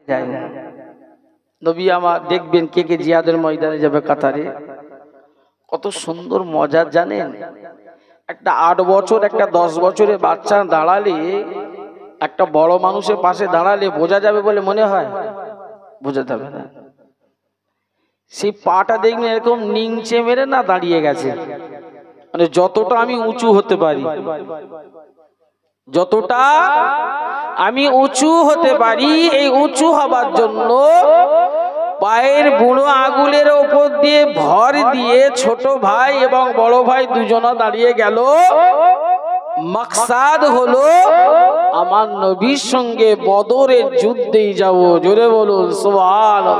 যায় না। নবী আমার দেখবেন কে কে জিহাদের ময়দানে যাবে কাতারে, কত সুন্দর মজা জানেন। একটা 8 বছর একটা 10 বছরের বাচ্চা দাঁড়ালে, একটা বড় মানুষের পাশে দাঁড়ালে বোঝা যাবে বলে মনে হয়? বোঝা যাবে না। সেই পাটা দেখবেন এরকম নিংচে মেরে না দাঁড়িয়ে গেছে, মানে যতটা আমি উঁচু হতে পারি, যতটা আমি উঁচু হতে পারি, এই উঁচু হবার জন্য পায়ের বুড়ো আঙুলের উপর দিয়ে ভর দিয়ে ছোট ভাই এবং বড় ভাই দুজনা দাঁড়িয়ে গেল। মাকসাদ হলো আমার নবীর সঙ্গে বদরের যুদ্ধেই যাব। জোরে বলুন সুবহানাল্লাহ।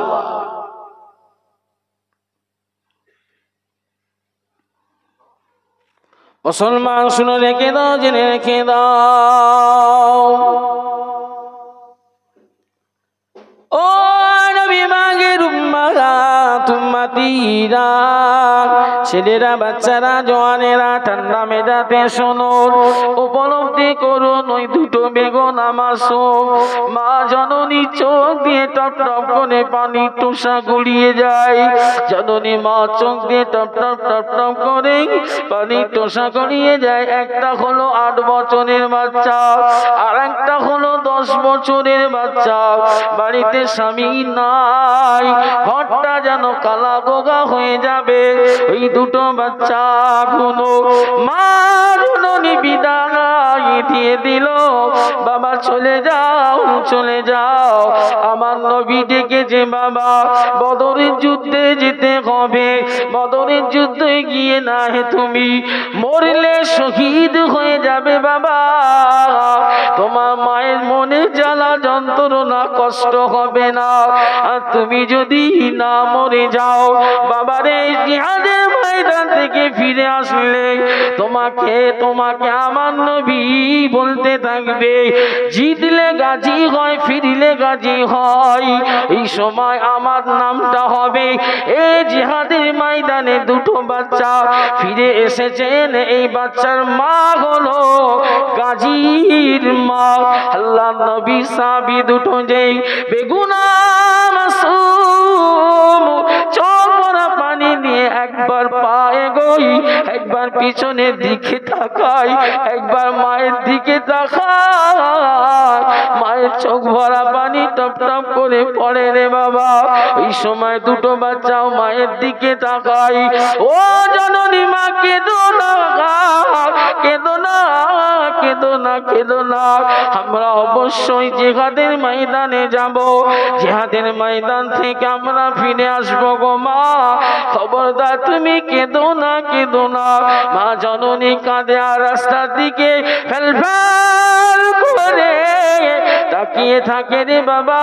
মুসলমান শুনে রেখে দাও, জেনে রেখে দাও, ও নবী মাগের উম্মাহাত উম্মতিরা, ছেলেরা, বাচ্চারা, জওয়ানেরা, ঠান্ডা মেজাজে শুনুন, উপলব্ধি করুন ওই দুটো বেগুনা মাসুম মা জননী চোখ দিয়ে টপ টপ করে পানি টোসা গড়িয়ে যায়। জননী মা চোখ দিয়ে টপ টপ টপ টপ করে পানি টোসা গড়িয়ে যায়। একটা হলো 8 বছরের বাচ্চা, আর একটা হলো 10 বছরের বাচ্চা। বাড়িতে স্বামী নাই, ঘরটা যেন কালা গোগা হয়ে যাবে। ওই দুটো বাচ্চা গুলো মার বিদায় দিয়ে দিল, বাবা চলে যাও, চলে যাও। আমার নবী ডেকেছে, বাবা বদরের যুদ্ধে যেতে হবে, বদরের যুদ্ধে গিয়ে না হে তুমি মরলে শহীদ হয়ে যাবে বাবা, তোমার মায়ের মনে জ্বালা যন্ত্রণা কষ্ট হবে না। আর তুমি যদি না মরে যাও বাবারে, জিহাদের ময়দান থেকে ফিরে আসলে তোমাকে আমার নবী বলতে থাকবে, জিতলে গাজী হয়, ফিরলে গাজী হয়। এই সময় আমার নামটা হবে। এই জিহাদের ময়দানে দুটো বাচ্চা ফিরে এসেছেন, এই বাচ্চার মা হলো গাজীর মা। আল্লাহ নবী সাহাবী দুটো যেই বেগুনা মাসুম চোখ ভরা পানি নিয়ে একবার পায়ে গই, একবার পিছনের দিকে তাকাই, একবার মায়ের দিকে তাকাই, মায়ের চোখ ভরা পানি টপ টপ করে পড়ে রে বাবা। এই সময় দুটো বাচ্চাও মায়ের দিকে তাকাই, ও জননী মা কেঁদো না, কেঁদো না, কেঁদো না, কেঁদো না। আমরা অবশ্যই জিহাদের ময়দানে যাব, জিহাদের ময়দান থেকে আমরা ফিরে আসবো গো মা, খবরদার তুমি কেঁদো না, কেঁদো না। মা জননী কাঁদে, আর রাস্তার দিকে ফেলফেল করে তাকিয়ে থাকে রে বাবা,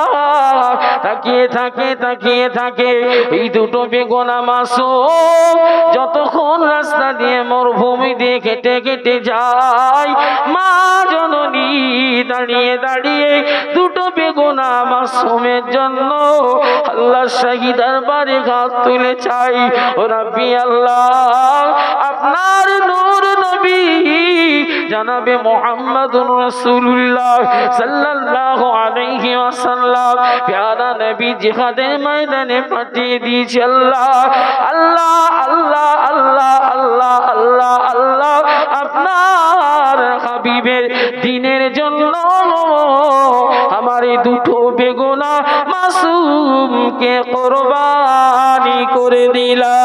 তাকিয়ে থাকে, তাকিয়ে থাকে। এই দুটো বেগুনা মাসুম যতক্ষণ রাস্তা দিয়ে মরুভূমি দিয়ে কেটে কেটে যায়, মা জননী দাঁড়িয়ে দাঁড়িয়ে দুটো বেগুনা মাসুমের জন্য আল্লাহ শাহী দরবারে হাত তুলে চাই, ও রাব্বি আল্লাহ, আপনার নূর নবী জনাবে মুহাম্মদুর রাসূলুল্লাহ সাল্লাল্লাহু আলাইহি ওয়াসাল্লাম প্যারা নবী জিহাদের ময়দানে পাঠিয়ে দিয়েছে। আল্লাহ আল্লাহ আল্লাহ আল্লাহ আল্লাহ আল্লাহ আল্লাহ, আপনার হাবিবের দ্বীনের জন্য আমার এই দুটো বেগুনা মাসুমকে কুরবানি করে দিলাম।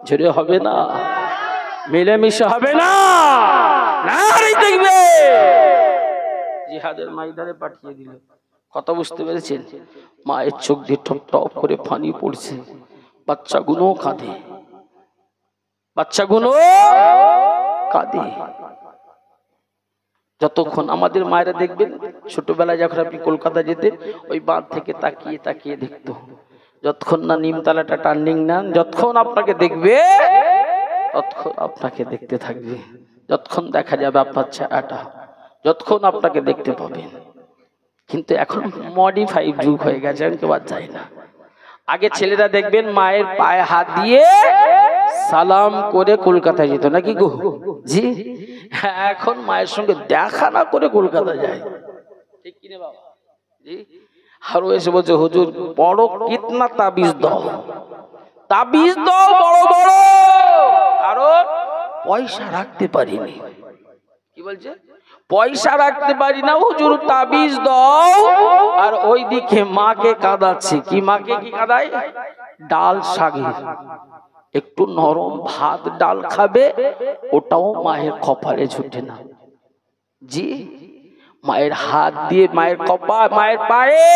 ঝরে হবে না, মিলেমিশে হবে না, নারী দেখবে জিহাদের ময়দানে পাঠিয়ে দিল। কথা বুঝতে পেরেছেন? মায়ের চোখ দিয়ে টপ টপ করে পানি পড়ছে, বাচ্চাগুলো কাঁদে, বাচ্চাগুলো কাঁদে। যতক্ষণ আমাদের মায়েরা দেখবেন, ছোটবেলায় যখন আপনি কলকাতা যেতেন, ওই বাঁধ থেকে তাকিয়ে তাকিয়ে দেখতো, যতক্ষণ না নিমতলাটা টার্নিং নেন, যতক্ষণ আপনাকে দেখবে ততক্ষণ আপনাকে দেখতে থাকবে, যতক্ষণ দেখা যাবে আপনার চেহারাটা, যতক্ষণ আপনাকে দেখতে পাবেন। কিন্তু এখন মডিফাইড যুগ হয়ে গেছে, কেউ আর যায় না। আগে ছেলেরা দেখবেন মায়ের পায়ে হাত দিয়ে সালাম করে কলকাতা যেত, নাকি গো? জি, এখন মায়ের সঙ্গে দেখা না করে কলকাতা যায়। ঠিক কিনে বাবা জি। আর এসে বলছে হুজুর বড় কিতনা তাবিজ দাও, তাবিজ দাও বড় বড়, কারণ পয়সা রাখতে পারিনি। কি বলছে? পয়সা রাখতে পারি না হুজুর, তাবিজ দাও। আর ওইদিকে মাকে কাঁদাচ্ছে। কি মাকে কি কাঁদায়? ডাল শাকে একটু নরম ভাত ডাল খাবে, ওটাও মায়ের কপালে জুটে না। জি, মায়ের হাত দিয়ে, মায়ের কপাল, মায়ের পায়ে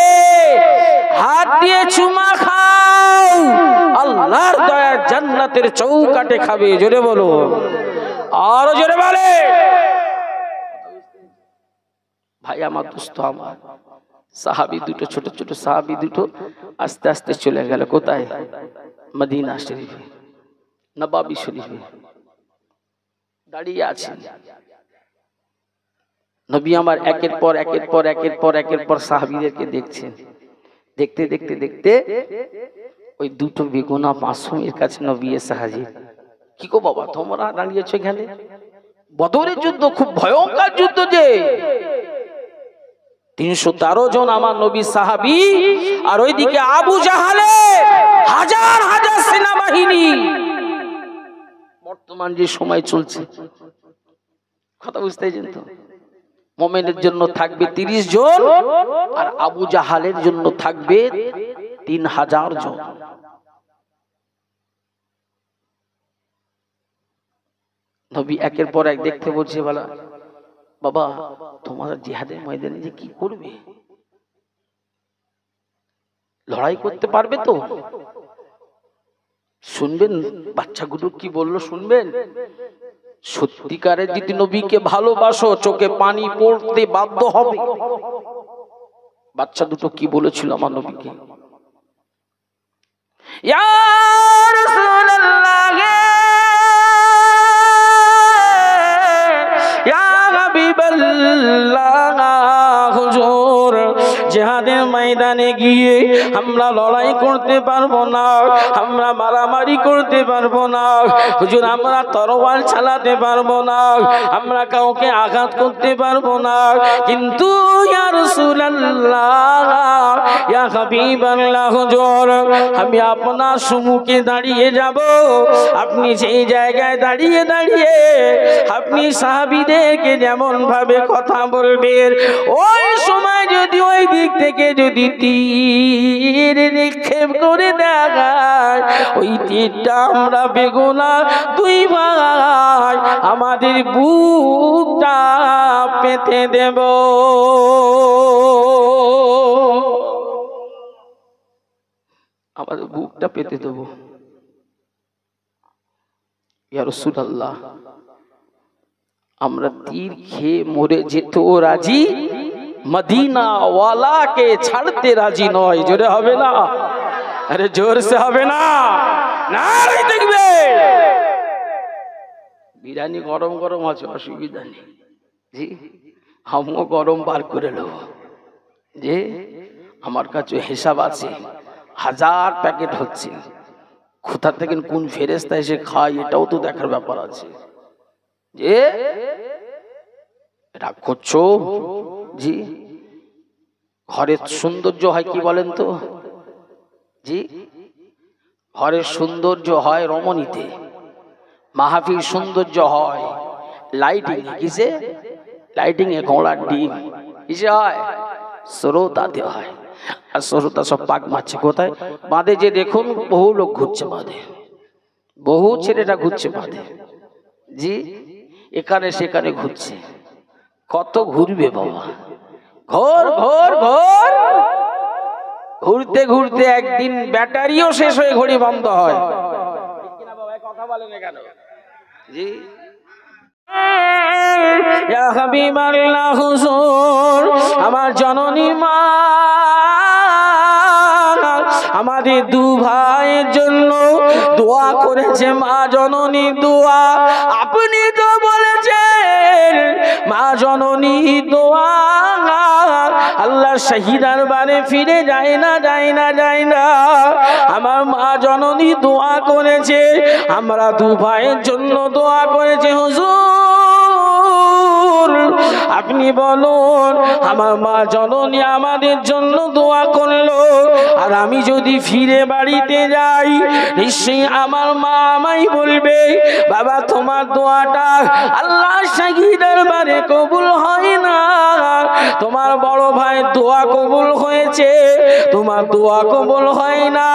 হাত দিয়ে চুমা খাও, আল্লাহর দয়া জান্নাতের চৌকাঠে খাবে। জোরে বলো, আরো জোরে বলে। ভাই আমার, দোস্ত আমার, সাহাবী দুটো, ছোট ছোট সাহাবী দুটো আস্তে আস্তে চলে গেল কোথায়? মদিনা শরীফে, নবাবী শরীফে দাঁড়িয়ে আছে। নবী আমার একের পর একের পর একের পর একের পর সাহাবীদেরকে দেখছেন। দেখতে দেখতে দেখতে ওই দুটো বেগুনা মাসুমের কাছে নবী এসে হাজির। কি গো বাবা, তোমরা দাঁড়িয়েছো এখানে? বদরের যুদ্ধ খুব ভয়ঙ্কর যুদ্ধ, যে 313 জন আমার নবী সাহাবী, আর ওইদিকে আবু জাহালে হাজার হাজার সেনাবাহিনী। বর্তমান যে সময় চলছে, কথা বুঝতে পারছেন তো? মুমিনের জন্য থাকবে 30 জন, আর আবু জাহালের জন্য থাকবে 3000 জন। নবী একের পর এক দেখতে বলছে, বলা বাবা তোমরা জিহাদের ময়দানে যে কি করবে? লড়াই করতে পারবে তো? শুনবেন বাচ্চাগুলো কি বললো, শুনবেন? সত্যিকারের যদি নবীকে ভালোবাসো, চোখে পানি পড়তে বাধ্য হবে। বাচ্চা দুটো কি বলেছিল আমার নবীকে? ইয়া রাসূলুল্লাহ, ইয়া হাবিবাল্লাহ, হুজুর জিহাদের ময়দানে গিয়ে আমরা লড়াই করতে পারবো না, আমরা মারামারি করতে পারবো না হুজুর, আমরা তরোয়াল চালাতে পারবো না, আমরা কাউকে আঘাত করতে পারবো না, কিন্তু ইয়া রাসূলুল্লাহ, ইয়া হাবিবাল্লাহ হুজুর, আমি আপনার সম্মুখে দাঁড়িয়ে যাব। আপনি সেই জায়গায় দাঁড়িয়ে দাঁড়িয়ে আপনি সাহাবীদেরকে যেমন ভাবে কথা বলবেন, ওই সময় যদি ওই দিক থেকে যদি তীর নিক্ষেপ করে দেয়, ওই তীরটা আমরা বেগুনা দুই ভাই আমাদের বুকটা পেতে দেব। আমাদের বুকটা পেতে দেব। ইয়া রাসূলুল্লাহ, আমরা তীর খেয়ে মরে যেতেও রাজি, মদিনা ওয়ালাকে ছাড়তে রাজি নয়। জোরে হবে না? আরে জোর সে হবে না? নারে দেখবে বিরিয়ানি গরম গরম আছে, অসুবিধা নেই জি, আমিও গরম বার করে নেব। যে আমার কাছে হিসাব আছে, 1000 প্যাকেট হচ্ছে, কোথা থেকে কোন ফেরেশতা এসে খায় এটাও তো দেখার ব্যাপার আছে। যে রাগ করছো জি? ঘরের সৌন্দর্য হয় কি বলেন তো জি? ঘরের সৌন্দর্য হয় রমণীতে, মাহফিল সৌন্দর্য হয় লাইটিং। কিসে? লাইটিং এ ঘোড়ার ডিম কিসে হয়? শ্রোতাতে হয়। আর শ্রোতা সব পাক মারছে কোথায়? বাঁধে যে দেখুন বহু লোক ঘুরছে বাঁধে, বহু ছেলেটা ঘুরছে বাঁধে জি, এখানে সেখানে ঘুরছে। কত ঘুরবে বাবা? ঘোর ঘোর ঘোর, ঘুরতে ঘুরতে একদিন ব্যাটারিও শেষ হয়ে ঘড়ি বন্ধ হয়। কথা বলেন কেন জি? ইয়া হাবিবাল্লাহ হুজুর, আমার জননী মা আমাদের দু ভাইয়ের জন্য দোয়া করেছে। মা জননী দোয়া আপনি তো বলেছেন, মা জননী দোয়া আল্লাহ শহীদার বারে ফিরে যায় না, যায় না, যায় না। আমার মা জননী দোয়া করেছে, আমরা দু ভাইয়ের জন্য দোয়া করেছে হুজুর। আপনি বলুন, আমার মা জননী আমাদের জন্য দোয়া করলো, আর আমি যদি ফিরে বাড়িতে যাই নিশ্চয়ই আমার মা আমায় বলবে, বাবা তোমার দোয়াটা আল্লাহ শাহী দরবারে কবুল হয় না, তোমার বড় ভাই দোয়া কবুল হয়েছে, তোমার দোয়া কবুল হয় না।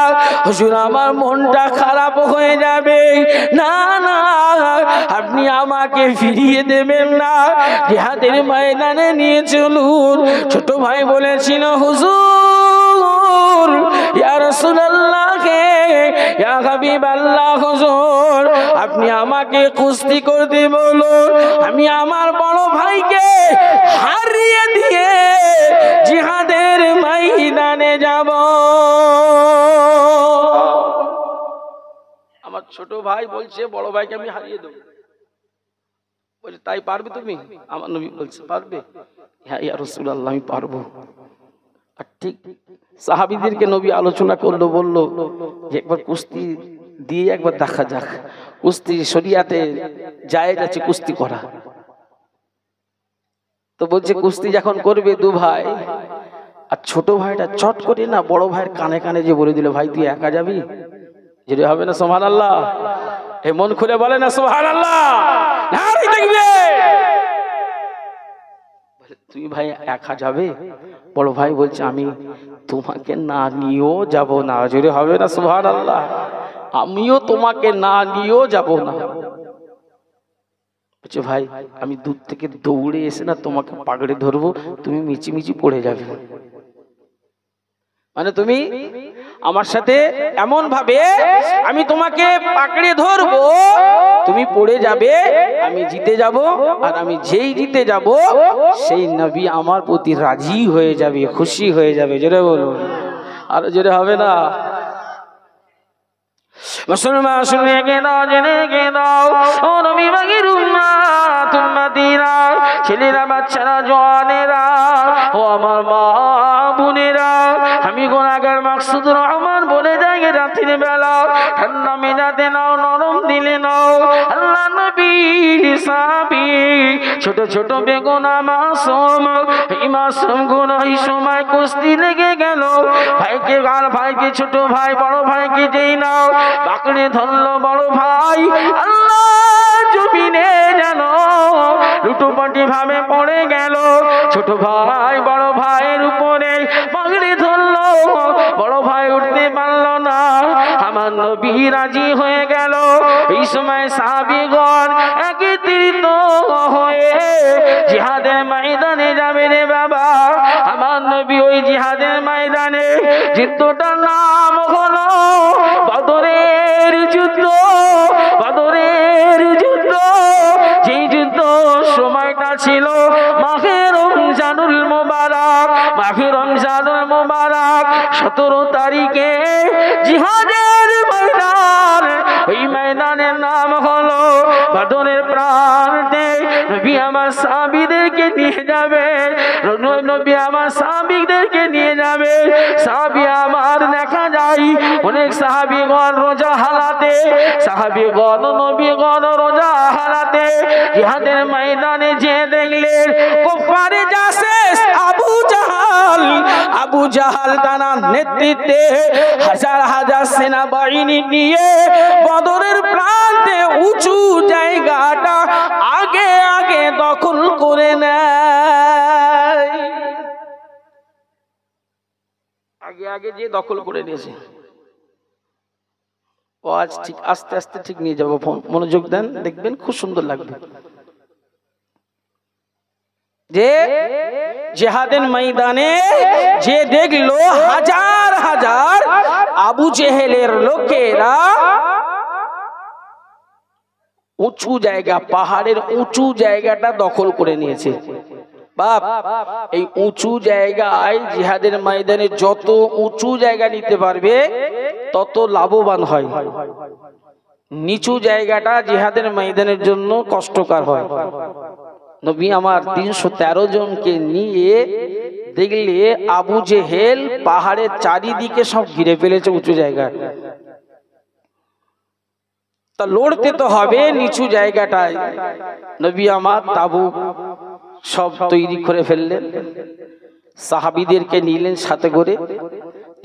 হুজুর আমার মনটা খারাপ হয়ে যাবে। না না, আপনি আমাকে ফিরিয়ে দেবেন না, জিহাদের ময়দানে নিয়ে চলুন। ছোট ভাই বলেছিল, হুজুর ইয়া রাসূলুল্লাহ, ইয়া হাবিবাল্লাহ, হুজুর আপনি আমাকে কুস্তি করতে বলুন, আমি আমার বড় ভাইকে হারিয়ে দিয়ে জিহাদের ময়দানে যাব। আমার ছোট ভাই বলছে বড় ভাইকে আমি হারিয়ে দেব। বলছে তাই পারবে তুমি? আমার নবী বলছে পারবে? হ্যাঁ ইয়া রাসূলুল্লাহ আমি পারবো। আর ঠিক সাহাবীদেরকে নবী আলোচনা করলো, বলল যে একবার কুস্তি দিয়ে একবার দেখা যাক, কুস্তি শরিয়াতে জায়েজ আছে কুস্তি করা। তো বলছে কুস্তি যখন করবে দু ভাই, আর ছোট ভাইটা চট করে না বড় ভাইয়ের কানে কানে যে বলে দিল, ভাই তুই একা যাবি? যেটা হবে না সুবহানাল্লাহ, এ মন খুলে বলে না সুবহানাল্লাহ, নারী দেখবে তুই ভাই একা যাবে? বড় ভাই বলছে আমি তোমাকে না নিয়েও যাব না। জোরে হবে না সুবহানাল্লাহ, আমিও তোমাকে না নিয়েও যাব না। বলছে ভাই আমি দূর থেকে দৌড়ে এসে না তোমাকে পাকড়ে ধরবো, তুমি মিচিমিচি পড়ে যাবে। মানে তুমি আমার সাথে এমন ভাবে আমি তোমাকে পাকড়ে ধরবো, তুমি পড়ে যাবে, আমি জিতে যাব, আর আমি যেই জিতে যাব সেই নবী আমার প্রতি রাজি হয়ে যাবে, খুশি হয়ে যাবে। জোরে বলুন, আর জোরে হবে না? মুসলমান শুনে গে দাও, জেনে গে দাও, ও নবী পাকের উম্মত উম্মতিরা, ছেলেরা বাচ্চারা জওয়ানেরা, ও আমার মা বোনেরা, আমি গুনাহগার মাকসুদুর রহমান বলে যাই, রাতের বেলা ঠান্ডা মেজাজে নাও, নরম দিলে নাও। আল্লাহ নবীর সাহাবী ছোট ছোট বেগুনা মাসুম, এই মাসুম গুনাহি সময় কুস্তি লেগে গেল। ভাইকে আর ভাইকে ছোট ভাই বড় ভাইকে যেই নাও পাকড়ে ধরলো বড় ভাই, আল্লাহ জমিনে যেন লুটোপাটি ভাবে পড়ে গেল। ছোট ভাই বড় ভাইয়ের উপরে পাকড়ে ধরলো, বড় ভাই উঠতে পারলো না। আমার নবী রাজি হয়ে গেল। এই সময় সাহাবীগণ একত্রিত হয়ে জিহাদের ময়দানে যাবে রে বাবা। আমার নবী ওই জিহাদের ময়দানে যুদ্ধটার নাম হলো বদরের যুদ্ধ। বদরের যুদ্ধ, যেই যুদ্ধ সময়টা ছিল মাহে রমজানুল মুবারক। মাহে রমজানুল মুবারক 17 তারিখে জিহাদের ময়দান, ওই ময়দানের নাম হলো বদরের প্রান্তে নবী আমার সাহাবীদেরকে নিয়ে যাবে। নবী আমার সাহাবীদেরকে নিয়ে যাবে। সাহাবী আমার দেখা যায় অনেক সাহাবীগণ রোজা হালাতে, সাহাবীগণ নবীগণ রোজা হালাতে জিহাদের ময়দানে যে দেখলেন কুফারে জাসেস আবু জাহাল তানার নেতৃত্বে হাজার হাজার সেনাবাহিনী নিয়ে বদরের প্রান্তে উঁচু জায়গাটা আগে আগে দখল করে নেয়। আগে আগে যে দখল করে নিয়েছে। ও আজ ঠিক আস্তে আস্তে ঠিক নিয়ে যাবো, মনোযোগ দেন, দেখবেন খুব সুন্দর লাগবে। যে জিহাদের ময়দানে যে দেখলো হাজার হাজার আবু জেহেলের লোকেরা উঁচু জায়গা, পাহাড়ের উঁচু জায়গাটা দখল করে নিয়েছে। বাপ, এই উঁচু জায়গায় জিহাদের ময়দানে যত উঁচু জায়গা নিতে পারবে তত লাভবান হয়। নিচু জায়গাটা জিহাদের ময়দানের জন্য কষ্টকর হয়। নবী আমার 313 জনকে নিয়ে দেখলে আবু জেহেল পাহাড়ের চারিদিকে সব ঘিরে ফেলেছে উঁচু জায়গায়। তা লড়তে তো হবে নিচু জায়গাটায়। নবী আমার তাবু সব তৈরি করে ফেললেন, সাহাবীদেরকে নিলেন সাথে করে,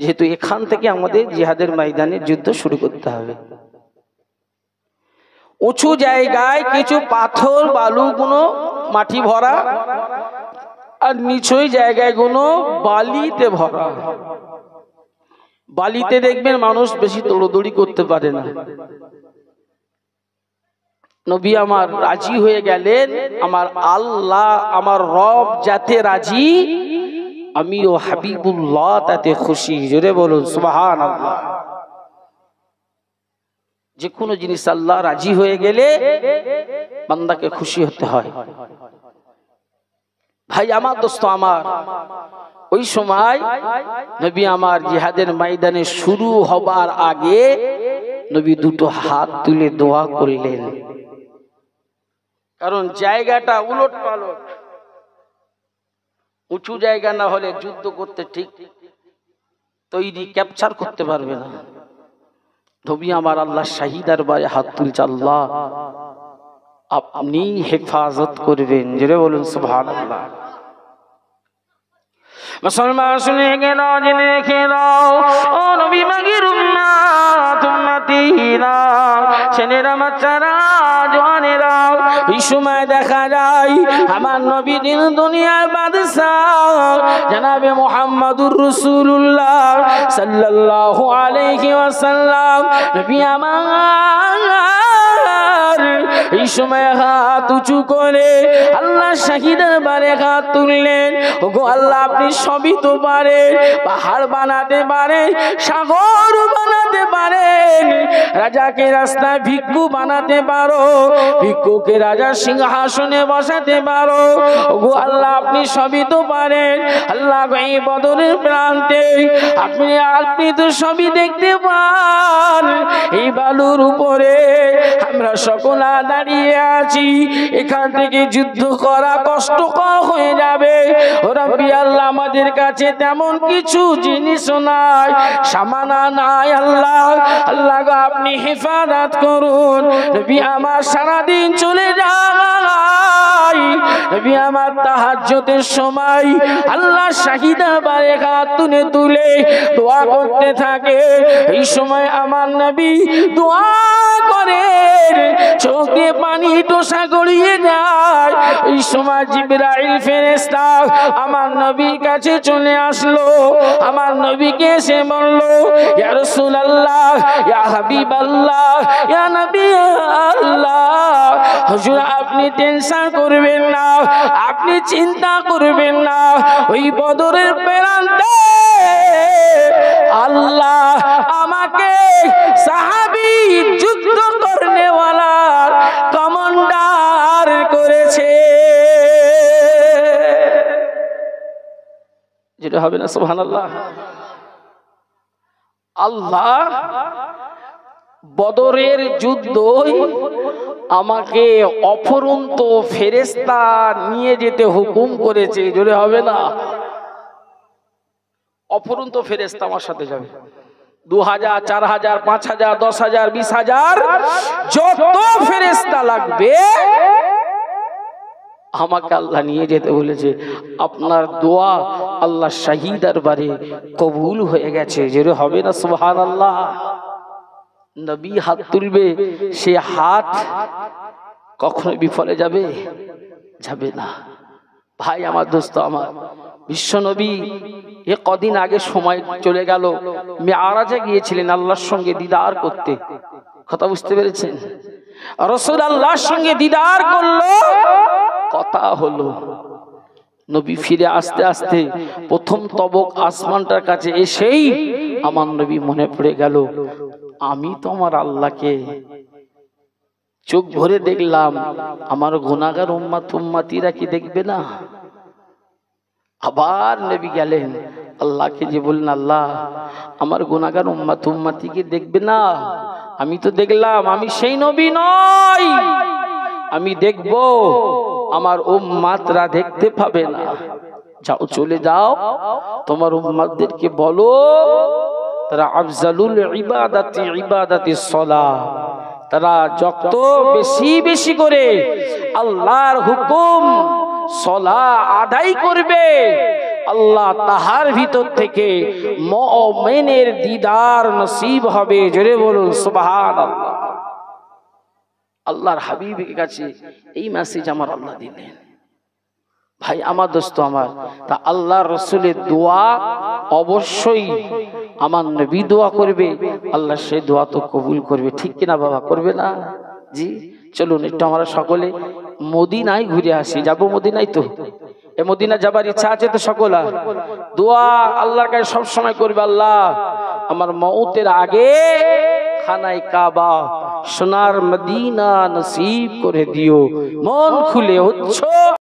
যেহেতু এখান থেকে আমাদের জিহাদের ময়দানে যুদ্ধ শুরু করতে হবে। উঁচু জায়গায় কিছু পাথর বালুগুলো মাটি ভরা, আর নিচুই জায়গাগুলো বালিতে ভরা। বালিতে দেখবেন মানুষ বেশি দৌড়দৌড়ি করতে পারে না। নবী আমার রাজি হয়ে গেলেন, আমার আল্লাহ আমার রব যাতে রাজি, আমিও হাবিবুল্লাহ তাতে খুশি। জোরে বলুন সুবহানাল্লাহ। যে কোনো জিনিস আল্লাহ রাজি হয়ে গেলে বান্দাকে খুশি হতে হয়। ভাই আমার, দোস্ত আমার, ওই সময় নবী আমার জিহাদের ময়দানে শুরু হবার আগে নবী দুটো হাত তুলে দোয়া করলেন, কারণ জায়গাটা উলট পালট, উঁচু জায়গা না হলে যুদ্ধ করতে ঠিক তৈরি ক্যাপচার করতে পারবে না। নবী আমার আল্লাহ শাহিদার বারে হাত তুলছে, আল্লাহ আপনি হেফাজত করবেন। জোরে বলুন সুবহানাল্লাহ। মুসলমান শুনে গেল, জেনে রেখে দাও, ও নবী মাগির উম্মত উম্মতিরা, ছেলেরা বাচ্চারা জওয়ানেরা, এই সময় দেখা যায় আমার নবী দিন দুনিয়ার বাদশাহ জনাবে মুহাম্মদুর রাসূলুল্লাহ সাল্লাল্লাহু আলাইহি ওয়াসাল্লাম, নবী আমার এই সময় হাত উঁচু করে আল্লাহ শাহিদের বারে হাত তুললেন। ওগো আল্লাহ, আপনি সবই তো পারেন, পাহাড় বানাতে পারেন, সাগর বানাতে পারেন, রাজাকে রাস্তায় ভিক্ষু বানাতে পারো, ভিক্ষুকে রাজার সিংহাসনে বসাতে পারো। ওগো আল্লাহ, আপনি সবই তো পারেন। আল্লাহ, এই বদরের প্রান্তে আপনি তো সবই দেখতে পান। এই বালুর উপরে আমরা সকলে দাঁড়িয়ে আছি, এখান থেকে যুদ্ধ করা কষ্টকর হয়ে যাবে। ও রব্বি আল্লাহ, আমাদের কাছে তেমন কিছু জিনিস নাই, সামানা নাই। আল্লাহ আল্লাহ গো, আপনি হেফাজত করুন। নবী আমার সারাদিন চলে যায়, নবী আমার তাহাজ্জুদের সময় আল্লাহ শাহিদা বারে হাত তুলে দোয়া করতে থাকে। এই সময় আমার নবী দোয়া করে চোখ দিয়ে পানি টোসা গড়িয়ে যায়। এই সময় জিবরাইল ফেরেশতা আমার নবীর কাছে চলে আসলো, আমার নবীকে এসে বলল, ইয়া রাসূলুল্লাহ, ইয়া হাবিবাল্লাহ, ইয়া নবী আল্লাহ, হুজুর আপনি টেনশন করবেন না, আপনি চিন্তা করবেন না, ওই বদরের প্রান্তে আল্লাহ আমাকে সাহাবী যুদ্ধ করনেওয়ালা কমান্ডার করেছে। যেটা হবে না সুবহানাল্লাহ। আল্লাহ বদরের যুদ্ধই আমাকে অফুরন্ত ফেরেশতা নিয়ে যেতে হুকুম করেছে। জোরে হবে না? অফুরন্ত ফেরেশতা আমার সাথে যাবে। 2000, 4000, 5000, 10,000, 20,000 যত ফেরেশতা লাগবে আমাকে আল্লাহ নিয়ে যেতে বলেছে। আপনার দোয়া আল্লাহ শাহিদার বারে কবুল হয়ে গেছে। জোরে হবে না সুবহানাল্লাহ। নবী হাত তুলবে, সে হাত কখনো বিফলে যাবে? যাবে না। ভাই আমার, দোস্ত আমার, বিশ্ব নবী এ কদিন আগে সময় চলে গেল, মেরাজে গিয়েছিলেন আল্লাহর সঙ্গে দিদার করতে। কথা বুঝতে পেরেছেন? রাসূল আল্লাহর সঙ্গে দিদার করলো, কথা হলো। নবী ফিরে আসতে আসতে প্রথম তবক আসমানটার কাছে এসেই আমার নবী মনে পড়ে গেল, আমি তো আমার আল্লাহকে চোখ ভরে দেখলাম, আমার গুনাহগার উম্মতিরা কি দেখবে না? আবার নবী গেলেন আল্লাহকে যে বললেন, আল্লাহ আমার গুনাহগার উম্মতিকে দেখবে না? আমি তো দেখলাম, আমি সেই নবী নই, আমি দেখব, আমার উম্মতরা দেখতে পাবে না। যাও, চলে যাও, তোমার উম্মতদেরকে বলো তারা আফজালুল ইবাদাতিস সালাহ, তারা যত বেশি বেশি করে আল্লাহর হুকুম সলা আদায় করবে, আল্লাহ তাহার ভিতর থেকে মুমিনের দিদার নসিব হবে। জোরে বলুন সুবহানাল্লাহ। আল্লাহর হাবিবের কাছে এই মেসেজ আমার আল্লাহ দিলেন। ভাই আমার দোস্ত আমার, তা আল্লাহর রাসূলের দোয়া অবশ্যই আমার নবী দোয়া করবে, আল্লাহ সেই দোয়া তো কবুল করবে, ঠিক কিনা বাবা? করবে না? জি চলুন একটু আমরা সকলে মদিনায় ঘুরে আসি। যাবো মদিনায়? তো এ মদিনা যাবার ইচ্ছা আছে তো সকলা? দোয়া আল্লাহর কাছে সব সময় করবে, আল্লাহ আমার মওতের আগে খানায় কাবা সোনার মদিনা নসিব করে দিও। মন খুলে উচ্চ